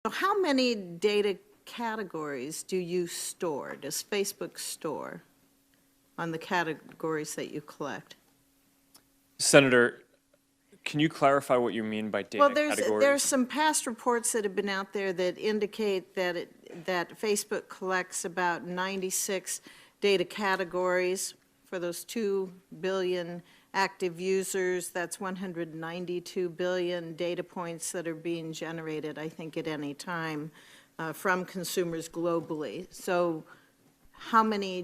So how many data categories do you store, does Facebook store on the categories that you collect? Senator, can you clarify what you mean by data categories? Well, there's some past reports that have been out there that indicate that that Facebook collects about 96 data categories for those 2 billion active users. That's 192 billion data points that are being generated, I think, at any time from consumers globally. So how many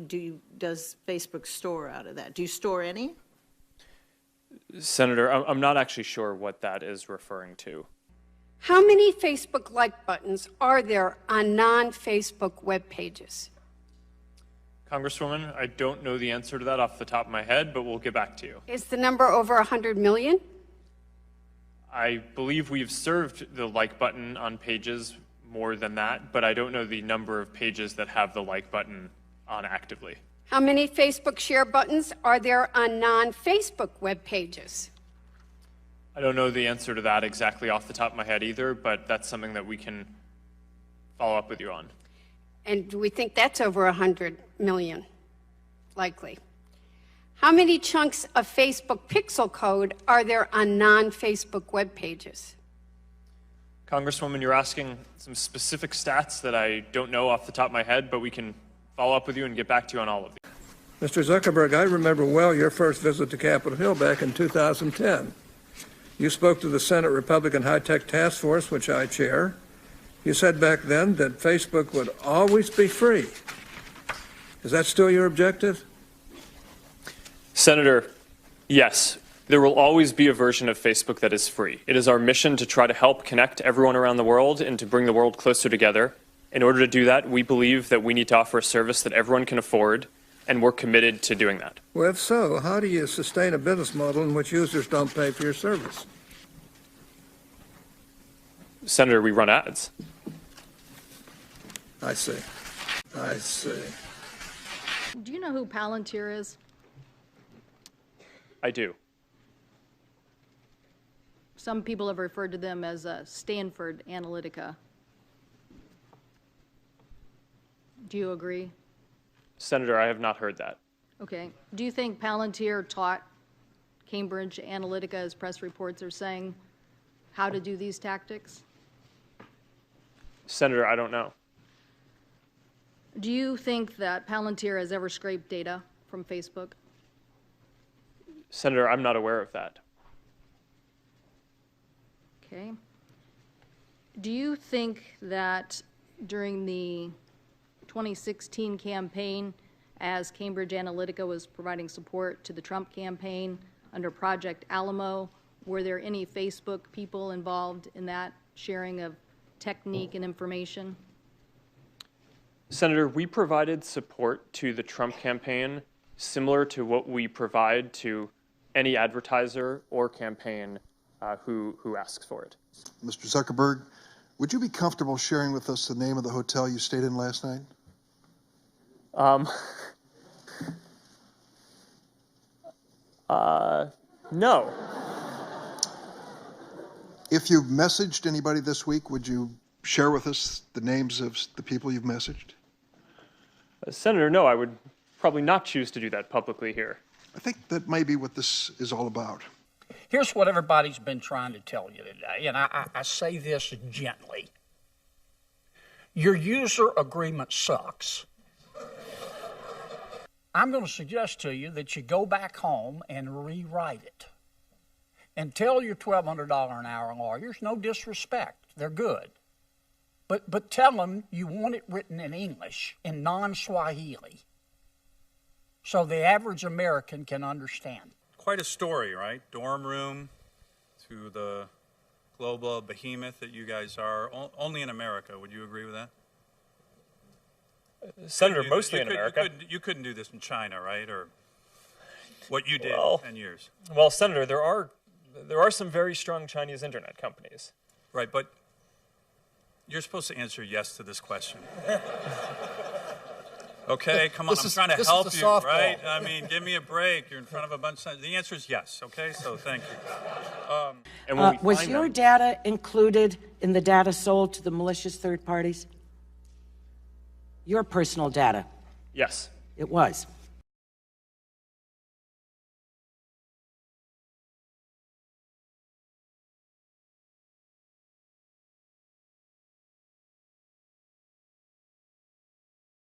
does Facebook store out of that? Do you store any? Senator, I'm not actually sure what that is referring to. How many Facebook like buttons are there on non-Facebook web pages? Congresswoman, I don't know the answer to that off the top of my head, but we'll get back to you. Is the number over 100 million? I believe we've served the like button on pages more than that, but I don't know the number of pages that have the like button on actively. How many Facebook share buttons are there on non-Facebook web pages? I don't know the answer to that exactly off the top of my head either, but that's something that we can follow up with you on. And do we think that's over 100 million? Likely. How many chunks of Facebook pixel code are there on non-Facebook web pages? Congresswoman, you're asking some specific stats that I don't know off the top of my head, but we can follow up with you and get back to you on all of these. Mr. Zuckerberg, I remember well your first visit to Capitol Hill back in 2010. You spoke to the Senate Republican High-Tech Task Force, which I chair. You said back then that Facebook would always be free. Is that still your objective? Senator, yes, there will always be a version of Facebook that is free. It is our mission to try to help connect everyone around the world and to bring the world closer together. In order to do that, we believe that we need to offer a service that everyone can afford, and we're committed to doing that. Well, if so, how do you sustain a business model in which users don't pay for your service? Senator, we run ads. I see. I see. Do you know who Palantir is? I do. Some people have referred to them as Stanford Analytica. Do you agree? Senator, I have not heard that. Okay. Do you think Palantir taught Cambridge Analytica, as press reports are saying, how to do these tactics? Senator, I don't know. Do you think that Palantir has ever scraped data from Facebook? Senator, I'm not aware of that. Okay. Do you think that during the 2016 campaign, as Cambridge Analytica was providing support to the Trump campaign under Project Alamo, were there any Facebook people involved in that sharing of technique and information? Senator, we provided support to the Trump campaign similar to what we provide to any advertiser or campaign who asks for it. Mr. Zuckerberg, would you be comfortable sharing with us the name of the hotel you stayed in last night? No. If you've messaged anybody this week, would you share with us the names of the people you've messaged? Senator, no, I would probably not choose to do that publicly here. I think that may be what this is all about. Here's what everybody's been trying to tell you today, and I say this gently. Your user agreement sucks. I'm going to suggest to you that you go back home and rewrite it. And tell your $1,200 an hour lawyers, no disrespect, they're good. But tell them you want it written in English, in non-Swahili, so the average American can understand. Quite a story, right? Dorm room to the global behemoth that you guys are, only in America. Would you agree with that? Senator, mostly in America. You couldn't do this in China, right? Or what you did in 10 years. Well, Senator, there are some very strong Chinese internet companies. Right, but you're supposed to answer yes to this question. Okay, come on, I'm trying to help you, right? I mean, give me a break. You're in front of a bunch of... The answer is yes, okay? So thank you. And when we Was find your them, data included in the data sold to the malicious third parties? Your personal data? yes. It was.